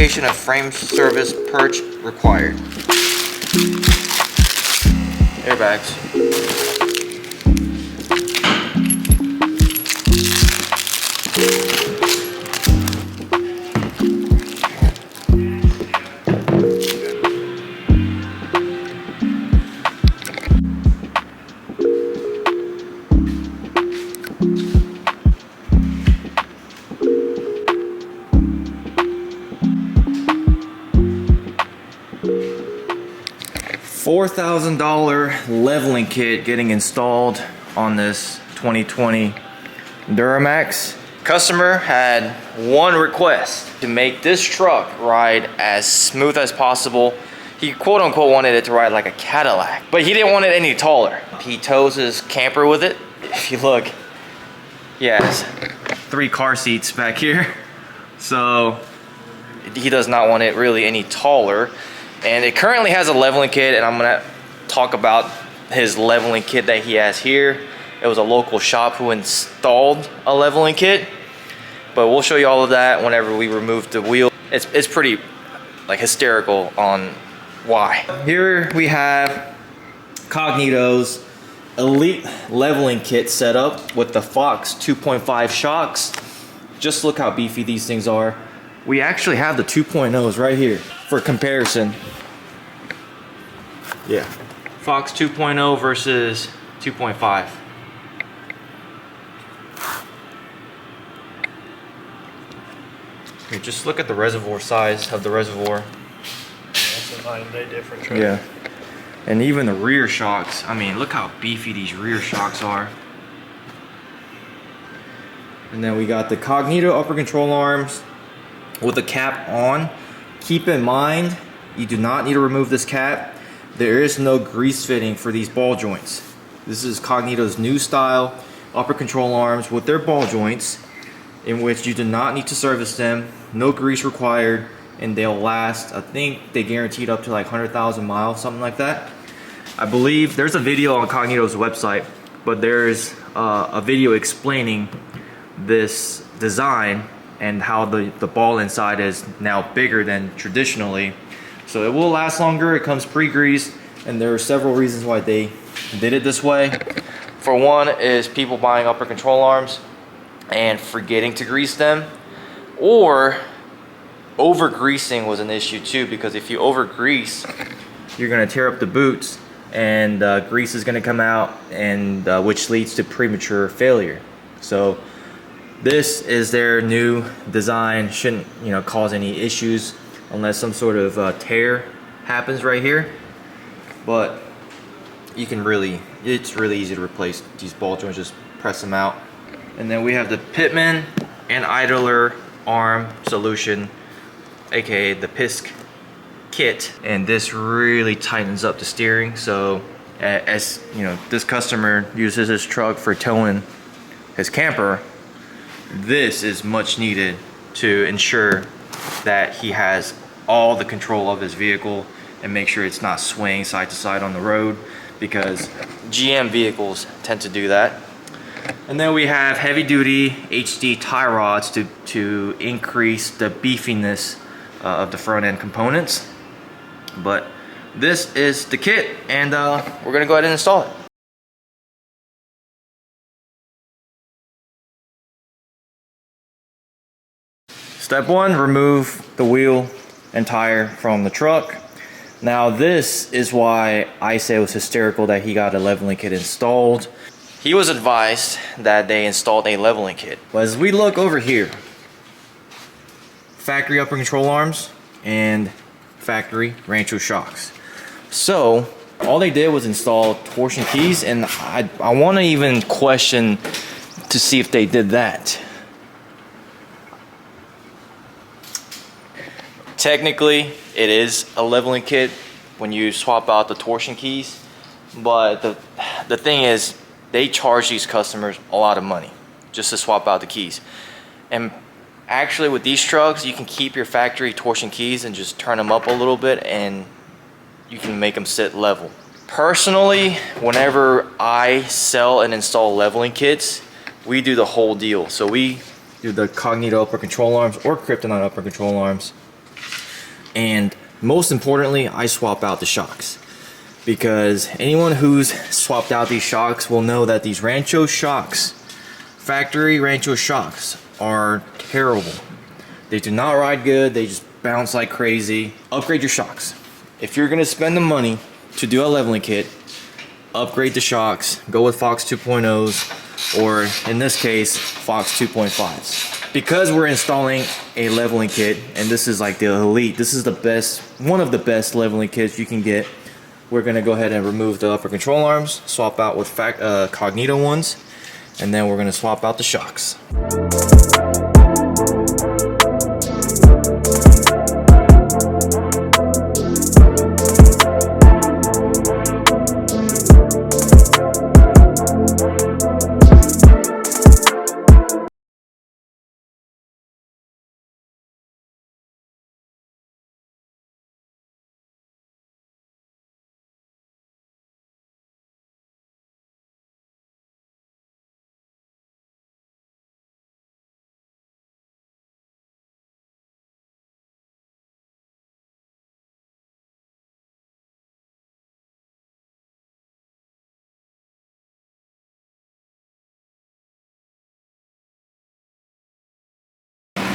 application of frame service perch required. Airbags. $4,000 leveling kit getting installed on this 2020 Duramax. Customer had one request: to make this truck ride as smooth as possible. He quote unquote wanted it to ride like a Cadillac, but he didn't want it any taller. He tows his camper with it. If you look, he has 3 car seats back here. So he does not want it really any taller. And it currently has a leveling kit, and I'm gonna talk about his leveling kit that he has here. It was a local shop who installed a leveling kit, but we'll show you all of that whenever we remove the wheel. It's pretty like hysterical on why. Here we have Cognito's Elite leveling kit set up with the Fox 2.5 shocks. Just look how beefy these things are. We actually have the 2.0s right here for comparison. Yeah, Fox 2.0 versus 2.5. Here, just look at the reservoir size of the reservoir. That's a night-and-day difference, right? Yeah, and even the rear shocks. I mean, look how beefy these rear shocks are. And then we got the Cognito upper control arms with the cap on. Keep in mind, you do not need to remove this cap. There is no grease fitting for these ball joints. This is Cognito's new style upper control arms with their ball joints, in which you do not need to service them. No grease required, and they'll last, I think they guaranteed up to like 100,000 miles, something like that. I believe there's a video on Cognito's website, but there's a video explaining this design and how the ball inside is now bigger than traditionally. So it will last longer. It comes pre-greased, and there are several reasons why they did it this way. For one is people buying upper control arms and forgetting to grease them, or over greasing was an issue too, because if you over grease, you're gonna tear up the boots, and grease is gonna come out, and which leads to premature failure. So this is their new design. Shouldn't, you know, cause any issues unless some sort of tear happens right here. But you can it's really easy to replace these ball joints. Just press them out. And then we have the Pitman and idler arm solution, aka the PISC kit, and this really tightens up the steering. So as you know, this customer uses his truck for towing his camper. This is much needed to ensure that he has all the control of his vehicle and make sure it's not swaying side to side on the road, because GM vehicles tend to do that. And then we have heavy duty HD tie rods to increase the beefiness of the front end components. But this is the kit, and we're gonna go ahead and install it. Step 1, remove the wheel and tire from the truck. Now this is why I say it was hysterical that he got a leveling kit installed. He was advised that they installed a leveling kit. But as we look over here, factory upper control arms and factory Rancho shocks. So all they did was install torsion keys, and I want to even question to see if they did that. Technically, it is a leveling kit when you swap out the torsion keys, but the thing is, they charge these customers a lot of money just to swap out the keys. And actually with these trucks, you can keep your factory torsion keys and just turn them up a little bit, and you can make them sit level. Personally, whenever I sell and install leveling kits, we do the whole deal. So we do the Cognito upper control arms or Kryptonite upper control arms. And most importantly, I swap out the shocks, because anyone who's swapped out these shocks will know that these Rancho shocks, factory Rancho shocks, are terrible. They do not ride good. They just bounce like crazy. Upgrade your shocks. If you're gonna spend the money to do a leveling kit, upgrade the shocks. Go with Fox 2.0s, or in this case, Fox 2.5s. Because we're installing a leveling kit, and this is like the elite, this is the best, one of the best leveling kits you can get. We're gonna go ahead and remove the upper control arms, swap out with Cognito ones, and then we're gonna swap out the shocks.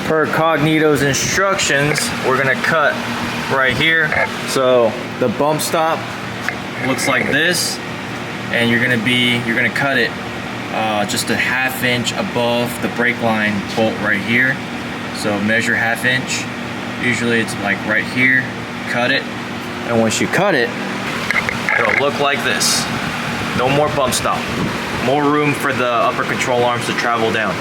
Per Cognito's instructions, we're gonna cut right here. So the bump stop looks like this, and you're gonna cut it just a ½ inch above the brake line bolt right here. So measure ½ inch. Usually it's like right here. Cut it, and once you cut it, it'll look like this. No more bump stop. More room for the upper control arms to travel down.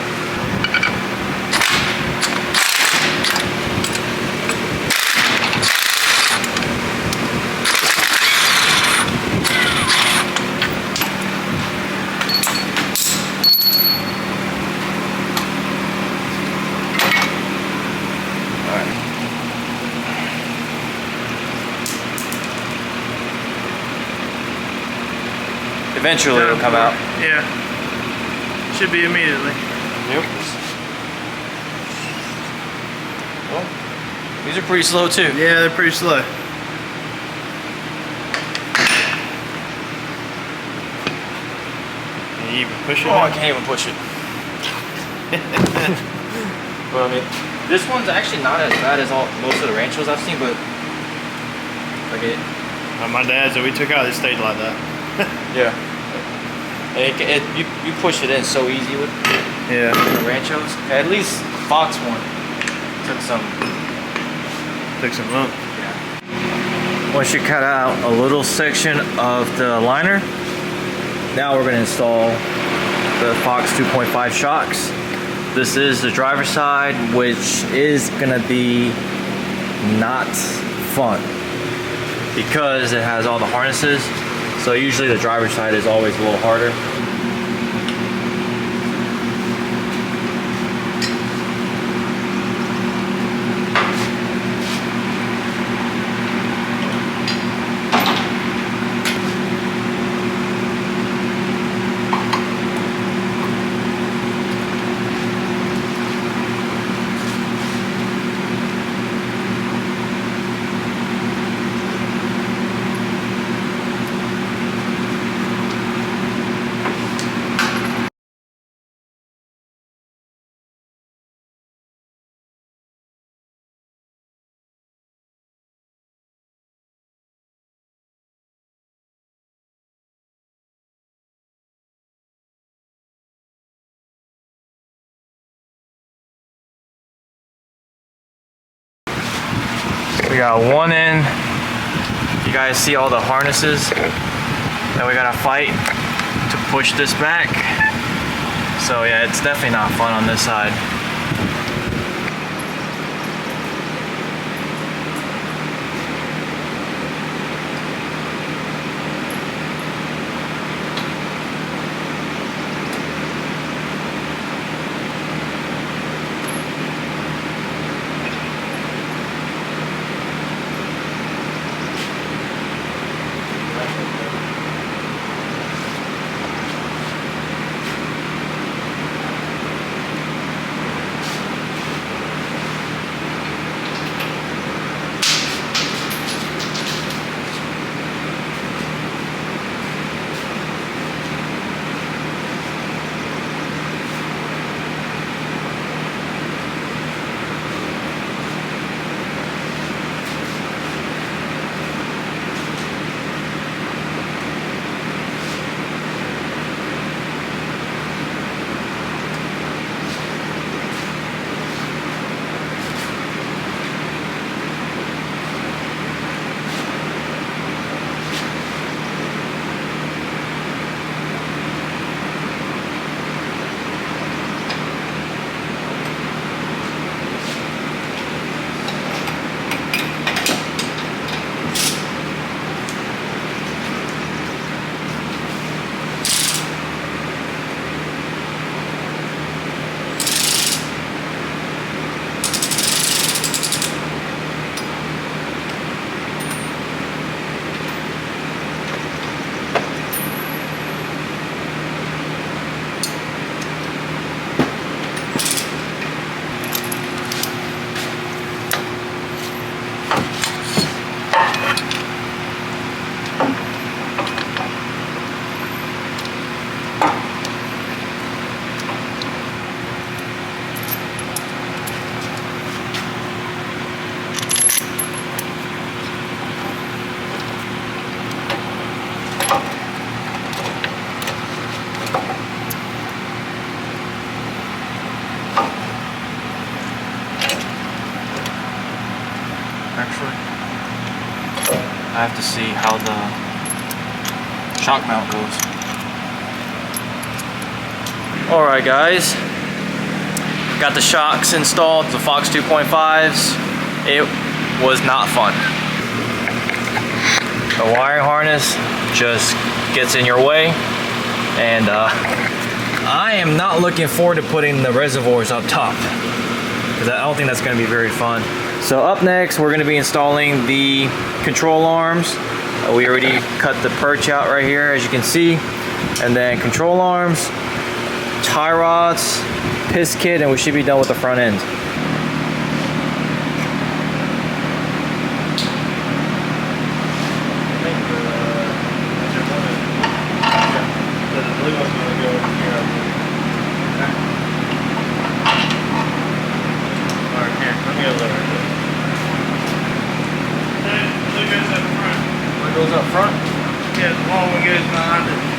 Eventually it'll come out. Yeah. Should be immediately. Yep. Well, these are pretty slow too. Yeah, they're pretty slow. Can you even push it? Oh, I can't even push it. But I mean, this one's actually not as bad as most of the Ranchos I've seen, but look at it. My dad's that we took out, it stayed like that. Yeah. You push it in so easy with the Ranchos. At least Fox one took some lump. Yeah. Once you cut out a little section of the liner, now we're going to install the Fox 2.5 shocks. This is the driver's side, which is going to be not fun because it has all the harnesses. So usually the driver's side is always a little harder. We got one end. You guys see all the harnesses that we gotta fight to push this back. So yeah, it's definitely not fun on this side. I have to see how the shock mount goes. Alright guys, got the shocks installed, the Fox 2.5s. It was not fun. The wiring harness just gets in your way, and I am not looking forward to putting the reservoirs up top, because I don't think that's going to be very fun. So up next, we're going to be installing the control arms. We already cut the perch out right here, as you can see, and then control arms, tie rods, piss kit, and we should be done with the front end. Goes up front? Yeah, the long one goes behind it.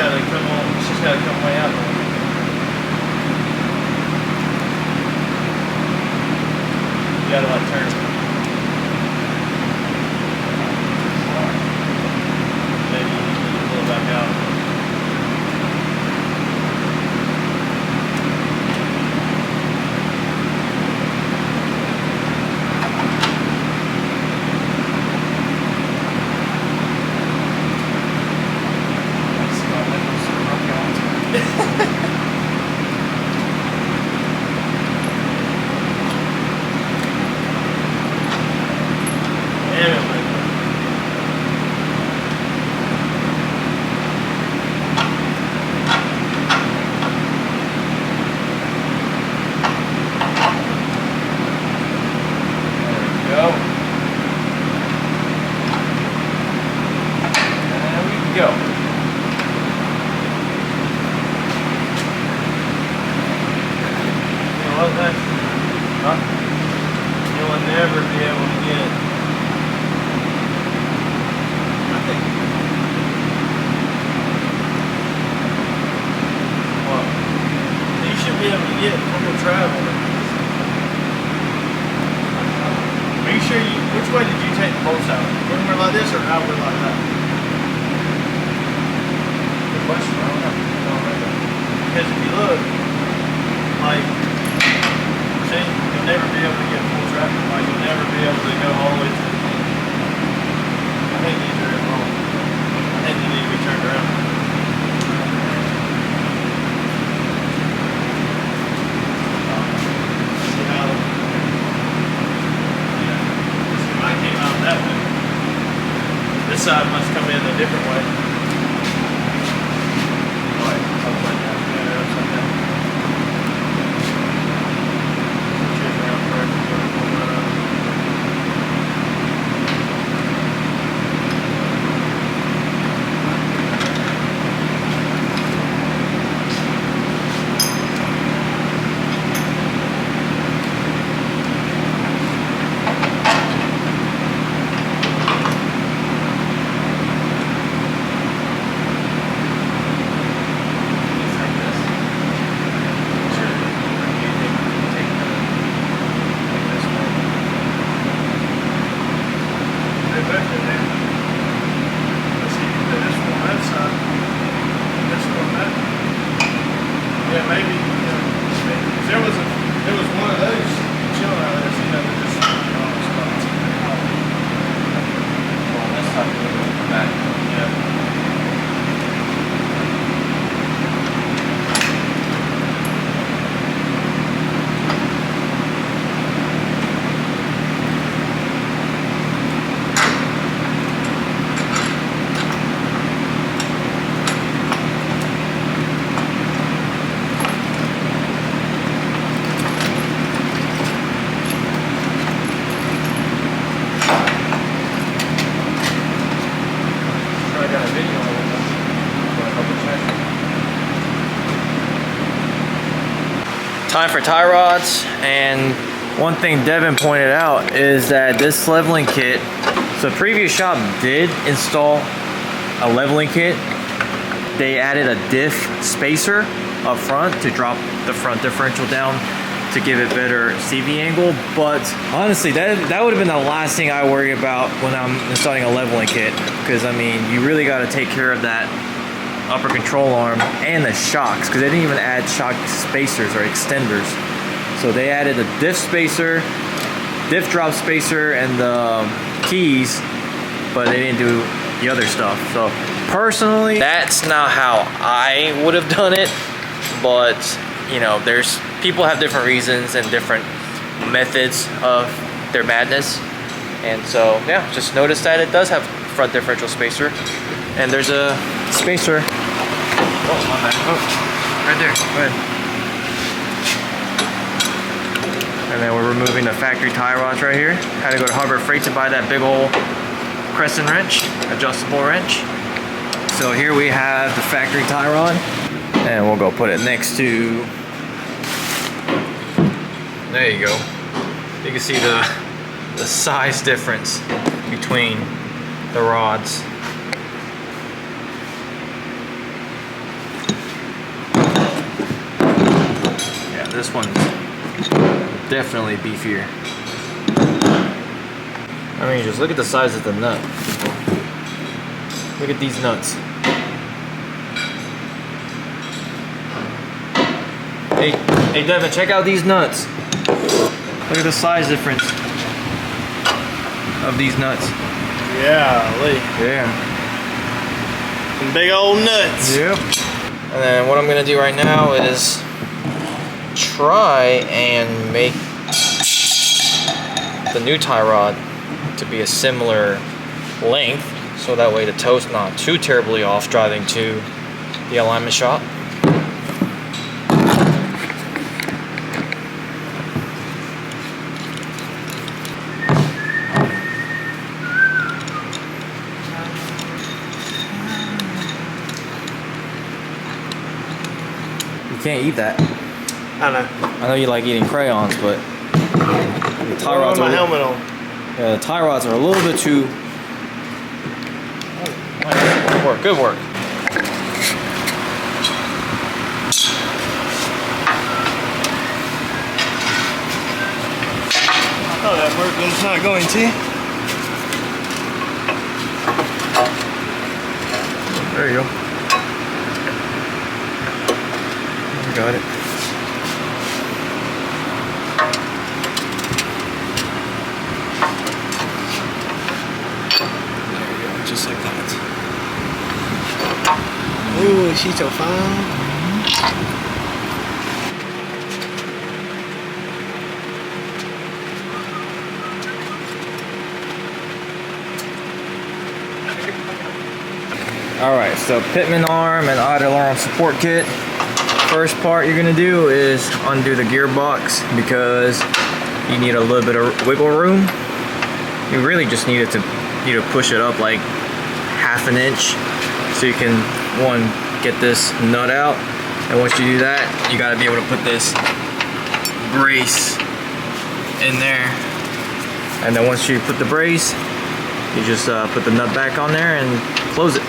gotta come on. It's just gotta come way out. You gotta like turn it. Maybe you need to pull it back out. You'll never be able to get. I think. Well, you should be able to get when you're traveling. Are you sure which way did you take the bolts out? Inward like this or outward like that? Good question. I don't know. Because if you look, like, see, you'll never be able to get full traffic. Like, you'll never be able to go all the way to the end. I think these are wrong. I think they need to be turned around. See how? Yeah. See, mine came out that way. This side must come in a different way. Like, something like that. Yeah, upside down. Yeah, maybe, there was one of those chilling out there, so they're just on the spots. Well, this time we're going to come back. Yeah. Time for tie rods, and one thing Devin pointed out is that this leveling kit, so the previous shop did install a leveling kit. They added a diff spacer up front to drop the front differential down to give it better CV angle, but honestly that would have been the last thing I worry about when I'm installing a leveling kit, because I mean you really got to take care of that upper control arm and the shocks, because they didn't even add shock spacers or extenders. So they added a diff spacer, diff drop spacer, and the keys, but they didn't do the other stuff. So personally, that's not how I would have done it, but you know, there's people have different reasons and different methods of their madness. And so yeah, just notice that it does have front differential spacer, and there's a spacer. Oh, my bad. Oh, right there. Go ahead. And then we're removing the factory tie rods right here. Had to go to Harbor Freight to buy that big old crescent wrench, adjustable wrench. So here we have the factory tie rod, and we'll go put it next to. There you go. You can see the size difference between the rods. this one's definitely beefier. I mean, just look at the size of the nut. Look at these nuts. Hey Devin, check out these nuts. Look at the size difference of these nuts. Yeah, Yeah. some big old nuts. Yep. And then what I'm gonna do right now is try and make the new tie rod to be a similar length, so that way the toe's not too terribly off driving to the alignment shop. You can't eat that. I know. I know you like eating crayons, but the tie rods my are helmet on. the tie rods are a little bit too. Oh, nice. Good work. Good work. Oh, that worked when it's not going to. There you go. Got it. There you go, just like that. Ooh, she's so fine. Alright, so pitman arm and idler arm support kit. First part you're gonna do is undo the gearbox because you need a little bit of wiggle room. You really just need it to push it up like half an inch so you can, one, get this nut out, and once you do that, you gotta be able to put this brace in there, and then once you put the brace, you just put the nut back on there and close it.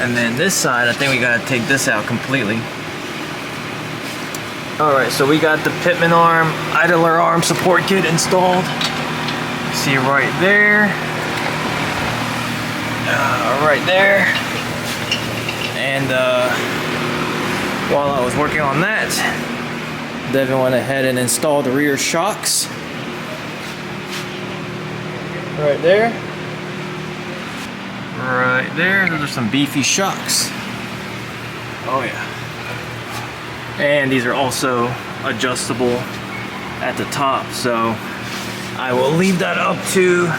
And then this side, I think we gotta take this out completely. Alright, so we got the pitman arm, idler arm support kit installed. See right there. Right there. And while I was working on that, Devin went ahead and installed the rear shocks. Right there. Right there, those are some beefy shocks. Oh yeah. And these are also adjustable at the top, so I will leave that up to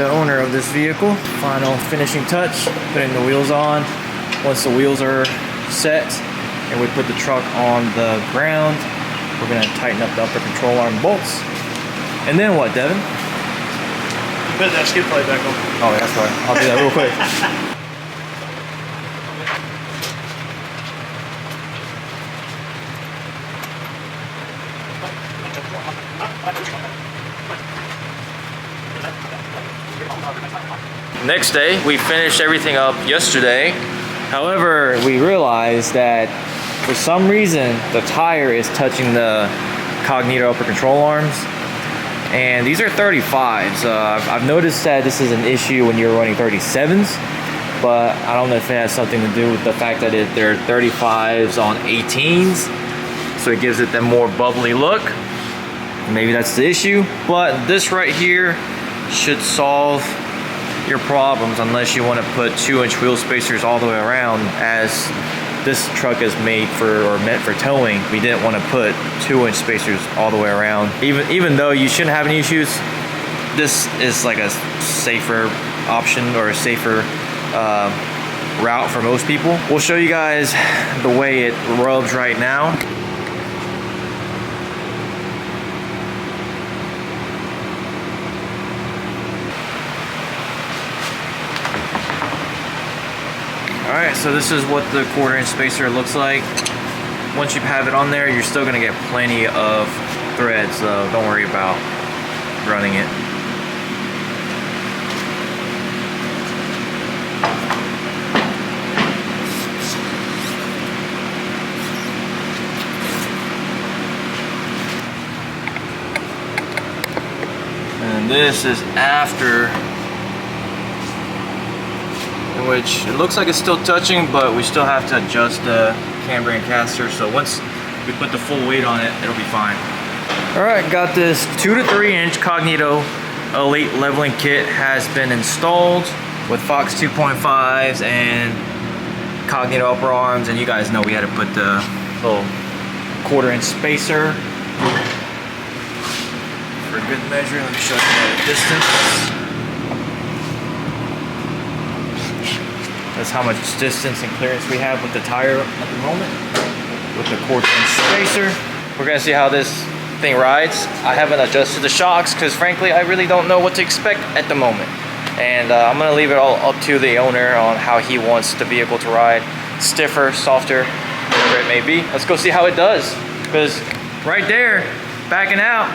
the owner of this vehicle. Final finishing touch, putting the wheels on. Once the wheels are set and we put the truck on the ground, we're gonna tighten up the upper control arm bolts. And then what, Devin? Put that skid plate back on. Oh, that's right. I'll do that real quick. Next day, we finished everything up yesterday. However, we realized that for some reason, the tire is touching the Cognito upper control arms. And these are 35s. I've noticed that this is an issue when you're running 37s, but I don't know if it has something to do with the fact that they're 35s on 18s, so it gives it that more bubbly look. Maybe that's the issue, but this right here should solve your problems unless you want to put 2-inch wheel spacers all the way around, as this truck is made for, or meant for towing. We didn't want to put 2-inch spacers all the way around. Even though you shouldn't have any issues, this is like a safer option or a safer route for most people. We'll show you guys the way it rubs right now. Alright, so this is what the 1/4-inch spacer looks like. Once you have it on there, you're still going to get plenty of thread, so don't worry about running it. this is after, in which it looks like it's still touching, but we still have to adjust the camber and caster. So once we put the full weight on it, it'll be fine. All right, got this 2 to 3 inch Cognito Elite leveling kit has been installed with Fox 2.5s and Cognito upper arms, and you guys know we had to put the little 1/4 inch spacer for good measure. Let me show you the distance. That's how much distance and clearance we have with the tire at the moment with the 1/4 inch spacer. We're gonna see how this thing rides. I haven't adjusted the shocks because frankly I really don't know what to expect at the moment, and I'm gonna leave it all up to the owner on how he wants the vehicle to ride. Stiffer, softer, whatever it may be. Let's go see how it does, because right there, backing out,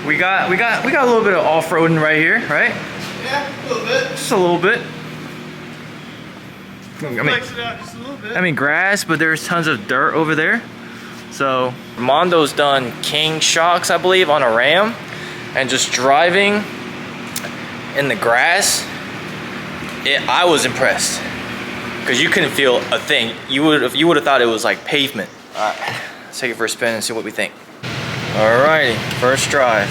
we got a little bit of off-roading right here, right? Yeah, a little bit. Just a little bit. Flex it out just a little bit. I mean grass, but there's tons of dirt over there. So Mondo's done King shocks, I believe, on a Ram, and just driving in the grass, I was impressed because you couldn't feel a thing. You would have thought it was like pavement. All right, let's take it for a spin and see what we think. Alrighty, first drive.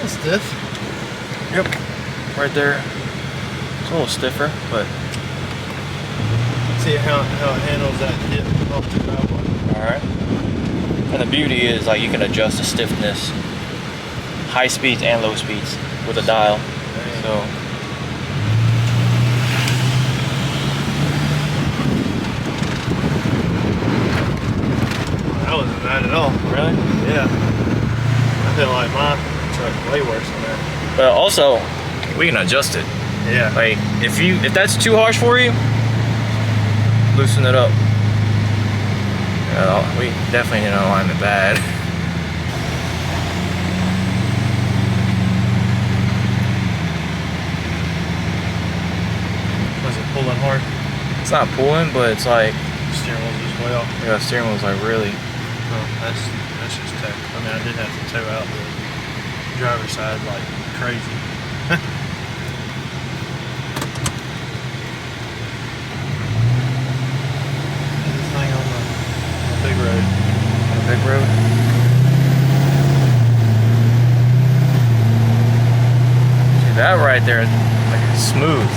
Stiff. Yep, right there. It's a little stiffer, but See how it handles that dip off the driveway. all right. And the beauty is like you can adjust the stiffness, high speeds and low speeds with a dial. So That wasn't bad at all. really, Yeah. I feel like my truck's way worse than that. but also we can adjust it. Yeah. Like if that's too harsh for you, loosen it up. We definitely need an alignment bad. Was it pulling hard? It's not pulling, but it's like Steering wheel's just way off. yeah, the steering wheel's like really. Oh, that's just tech. I mean, I did have to tow out the driver's side like crazy. This thing on the big road. Big road. See that right there, like smooth.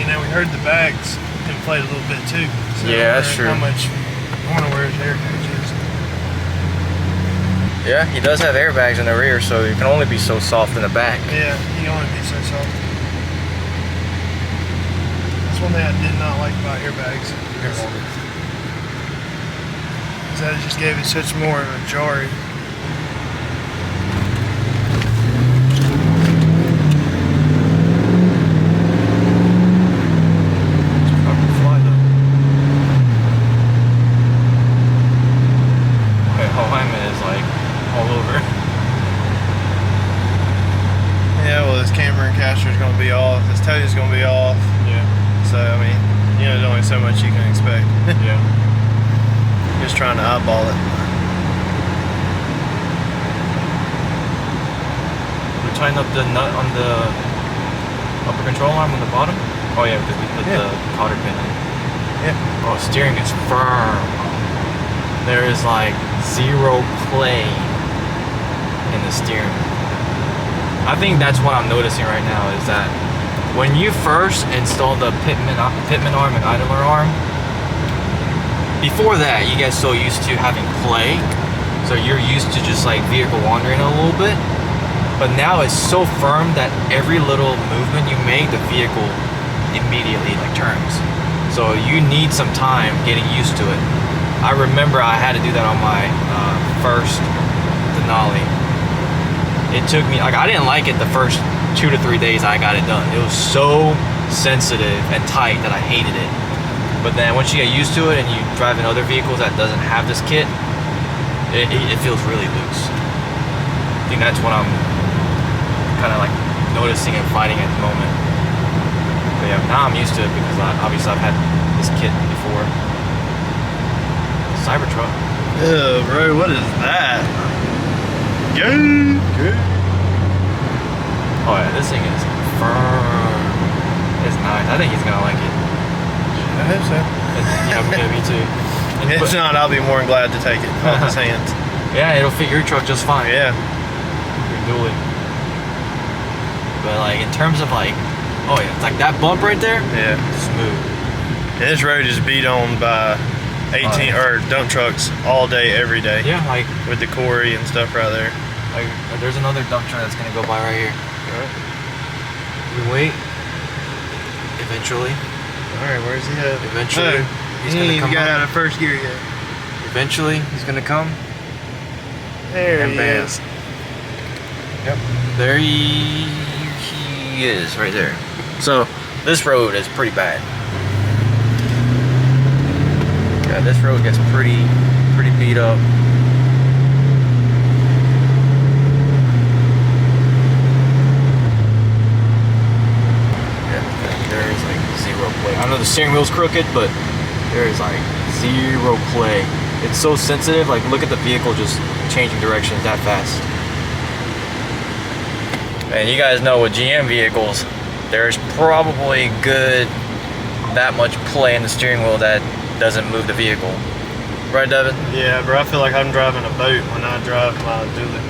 You know, we heard the bags inflate a little bit too. So Yeah, that's I true. wonder I wonder where his air gauge is. Yeah, he does have airbags in the rear, so you can only be so soft in the back. Yeah, he can only be so soft. That's one thing I did not like about airbags. Is that it just gave it such more of a jarring. Alignment is like all over. Yeah, well, this camber and caster is going to be off. This tow is going to be off. Yeah. So, I mean, you know, there's only so much you can expect. Yeah. Just trying to eyeball it. We tighten up the nut on the upper control arm on the bottom. Oh yeah, because we put the cotter pin in. Yeah. Oh, steering is firm. There is like zero play in the steering. I think that's what I'm noticing right now is that when you first install the pitman arm and idler arm, before that you get so used to having play, so you're used to just like vehicle wandering a little bit, but now it's so firm that every little movement you make, the vehicle immediately like turns. So you need some time getting used to it. I remember I had to do that on my first Denali. It took me, like, I didn't like it the first 2 to 3 days I got it done. It was so sensitive and tight that I hated it. But then once you get used to it and you drive in other vehicles that doesn't have this kit, it feels really loose. I think that's what I'm kind of like noticing and fighting at the moment. But yeah, now I'm used to it because obviously I've had this kit before. Cybertruck. Ew, bro, what is that? Good. Oh yeah, this thing is firm. It's nice. I think he's gonna like it. I hope so. Yeah, me too. If not, I'll be more than glad to take it off his hands. Yeah, it'll fit your truck just fine. Yeah. Your dually. But like in terms of like, oh yeah, it's like that bump right there. Yeah. Smooth. And this road is beat on by 18 or dump trucks all day, every day. Yeah, like with the quarry and stuff right there. Like there's another dump truck that's gonna go by right here. Alright. We wait. Eventually. Alright, where's he at? Eventually. He's gonna come got out of first gear yet. Eventually he's gonna come. There and he bam. is. Yep. There he is right there. So this road is pretty bad. Yeah, this road gets pretty beat up. Yeah, there is like zero play. I know the steering wheel's crooked, but there is like zero play. It's so sensitive. Like look at the vehicle just changing directions that fast. And you guys know with GM vehicles, there's probably good that much play in the steering wheel that doesn't move the vehicle. Right, Devin? Yeah, bro, I feel like I'm driving a boat when I drive my dually.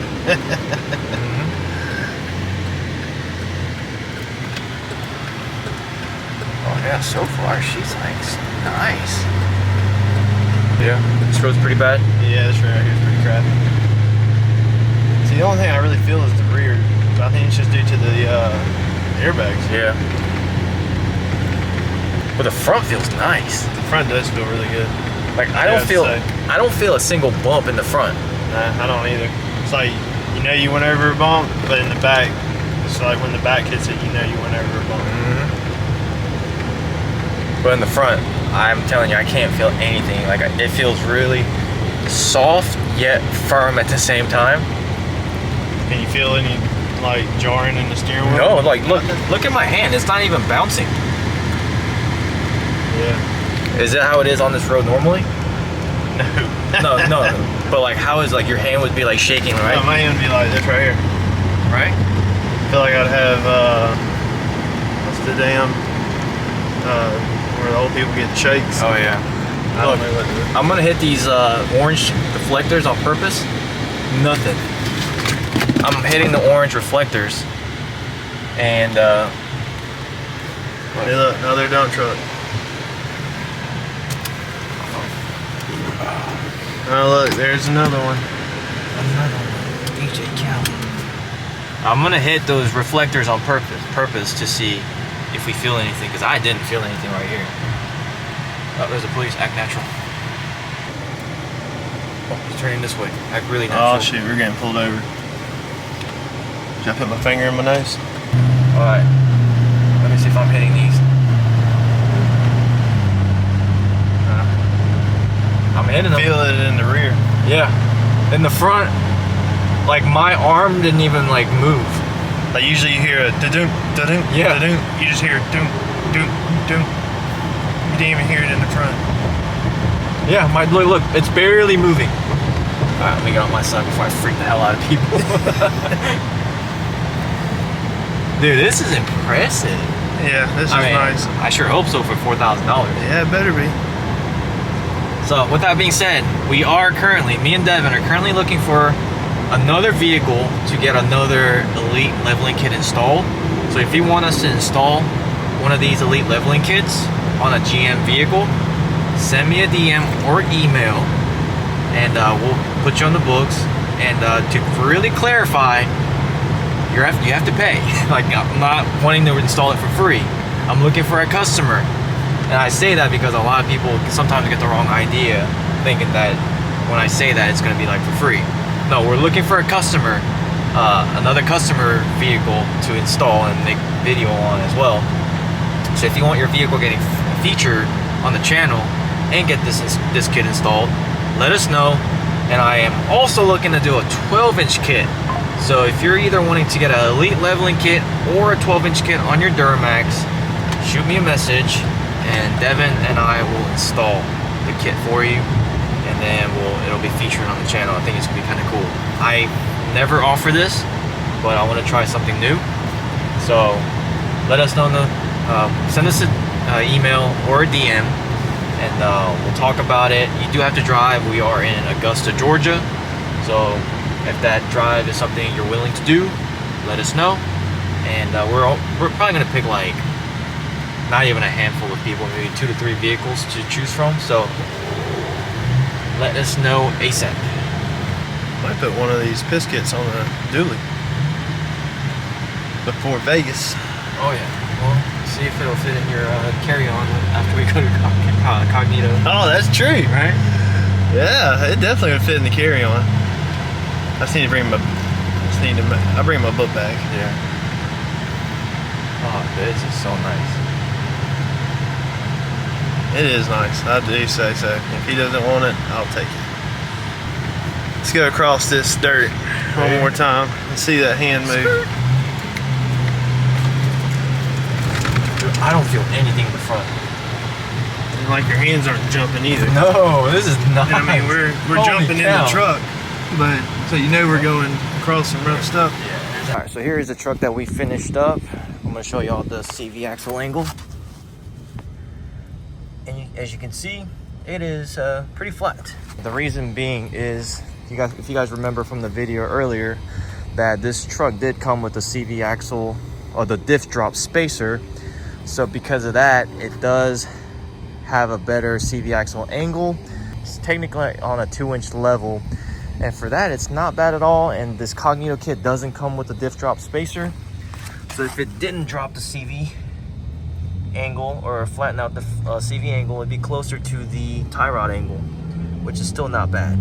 Oh yeah, so far she's like nice. Yeah, this road's pretty bad. Yeah, this road right here is pretty crappy. See, the only thing I really feel is the rear. I think it's just due to the airbags. Yeah. But the front feels nice. The front does feel really good. Like I don't feel a single bump in the front. Nah, I don't either. It's like you went over a bump, but in the back, it's like when the back hits it, you went over a bump. But in the front, I'm telling you, I can't feel anything. Like it feels really soft yet firm at the same time. Can you feel any like jarring in the steering wheel? No, like look at my hand. It's not even bouncing. Yeah. Is that how it is on this road normally? No. No. But like, how is like your hand would be like shaking, right? No, my hand would be like this right here. Right? I feel like I'd have what's the damn where the old people get the shakes. Oh yeah. I don't know what to do. I'm gonna hit these orange deflectors on purpose. Nothing. I'm hitting the orange reflectors, and hey, look, another dump truck. Oh look, there's another one. DJ County. I'm gonna hit those reflectors on purpose to see if we feel anything, because I didn't feel anything right here. Oh, there's a police. Act natural. Oh, he's turning this way. Act really natural. Oh shoot, we're getting pulled over. Should I put my finger in my nose? Alright. Let me see if I'm hitting these. I'm hitting them. Feel it in the rear. Yeah. In the front, like my arm didn't even like move. Like usually you hear a da-doom, da-doom, Yeah. da-doom. You just hear doom, doom, doom. You didn't even hear it in the front. Yeah, look, it's barely moving. Alright, let me get on my side before I freak the hell out of people. Dude, this is impressive. Yeah, this is nice. I sure hope so for $4,000. Yeah, it better be. So, with that being said, me and Devin are currently looking for another vehicle to get another Elite leveling kit installed. So if you want us to install one of these Elite leveling kits on a GM vehicle, send me a DM or email, and we'll put you on the books. And to really clarify, you have to pay. Like, I'm not wanting to install it for free. I'm looking for a customer. And I say that because a lot of people sometimes get the wrong idea, thinking that when I say that, it's going to be like for free. No, we're looking for a customer, another customer vehicle to install and make video on as well. So if you want your vehicle getting featured on the channel and get this kit installed, let us know. And I am also looking to do a 12-inch kit. So if you're either wanting to get an Elite leveling kit or a 12-inch kit on your Duramax, shoot me a message and Devin and I will install the kit for you, and then it'll be featured on the channel. I think it's gonna be kind of cool. I never offer this, but I want to try something new. So let us know in the send us an email or a DM, and we'll talk about it. You do have to drive. We are in Augusta, Georgia, so if that drive is something you're willing to do, let us know. And we're probably gonna pick like not even a handful of people, maybe 2 to 3 vehicles to choose from. So let us know ASAP. Might put one of these piss kits on the dually before Vegas. Oh yeah. Well, see if it'll fit in your carry-on after we go to Cognito. Oh, that's true. Right? Yeah, it definitely would fit in the carry-on. I just need to bring my. I bring my book bag. Yeah. Oh, this is so nice. It is nice. I do say so. If he doesn't want it, I'll take it. Let's go across this dirt one more time and see that hand move. Dude, I don't feel anything in the front. And like your hands aren't jumping either. No, this is not. I mean, we're jumping in the truck, but so you know we're going across some rough stuff. Yeah. All right, so here is the truck that we finished up. I'm gonna show y'all the CV axle angle. And as you can see, it is pretty flat. The reason being is, if you guys remember from the video earlier, that this truck did come with the CV axle or the diff drop spacer. So because of that, it does have a better CV axle angle. It's technically on a 2-inch level, and for that, it's not bad at all. And this Cognito kit doesn't come with the diff drop spacer. So if it didn't drop the CV angle or flatten out the CV angle, it'd be closer to the tie rod angle, which is still not bad.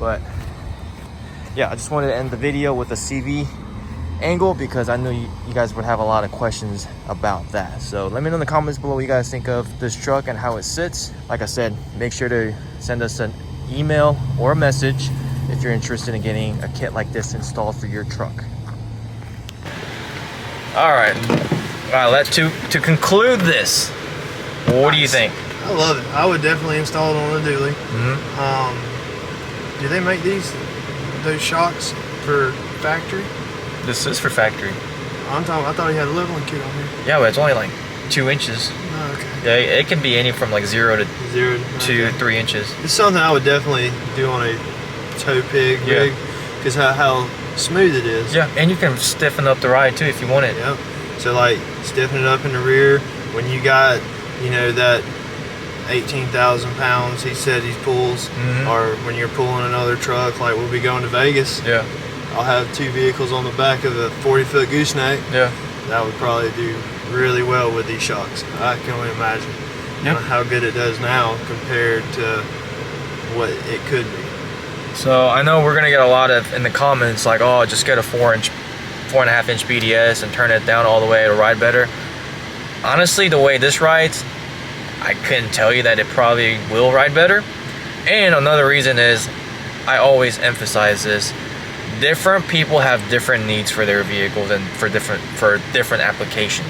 But yeah, I just wanted to end the video with a CV angle because I knew you guys would have a lot of questions about that. So let me know in the comments below what you guys think of this truck and how it sits. Like I said, make sure to send us an email or a message if you're interested in getting a kit like this installed for your truck. All right, to conclude this, what do you think? I love it. I would definitely install it on the dually. Do they make those shocks for factory? This is for factory. I thought he had a leveling kit on here. Yeah, but it's only like 2 inches. Oh, okay. Yeah, it can be any from like 0 to 3 inches. It's something I would definitely do on a tow pig rig because how smooth it is. Yeah, and you can stiffen up the ride too if you want it. Yep. So like stiffen it up in the rear when you got, you know, that 18,000 pounds he said he pulls, or when you're pulling another truck, like we'll be going to Vegas. Yeah. I'll have 2 vehicles on the back of a 40-foot gooseneck. Yeah. That would probably do really well with these shocks. I can only imagine how good it does now compared to what it could be. So I know we're gonna get a lot of in the comments like, oh, just get a 4.5-inch BDS and turn it down all the way to ride better. Honestly, the way this rides, I couldn't tell you that it probably will ride better. And another reason is, I always emphasize this, different people have different needs for their vehicles and for different application.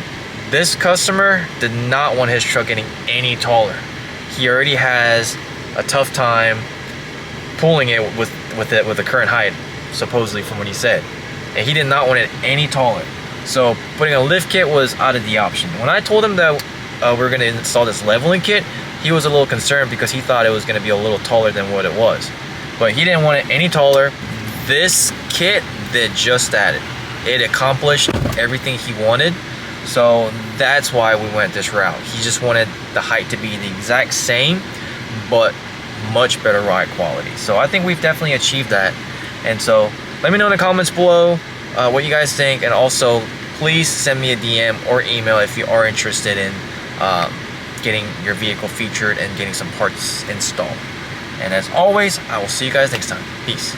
This customer did not want his truck getting any taller. He already has a tough time pulling it with the current height, supposedly from what he said. And he did not want it any taller. So putting a lift kit was out of the option. When I told him that we were going to install this leveling kit, he was a little concerned because he thought it was going to be a little taller than what it was. But he didn't want it any taller. This kit did just that. It accomplished everything he wanted. So that's why we went this route. He just wanted the height to be the exact same, but much better ride quality. So I think we've definitely achieved that. And so let me know in the comments below what you guys think, and also please send me a DM or email if you are interested in getting your vehicle featured and getting some parts installed. And as always, I will see you guys next time. Peace.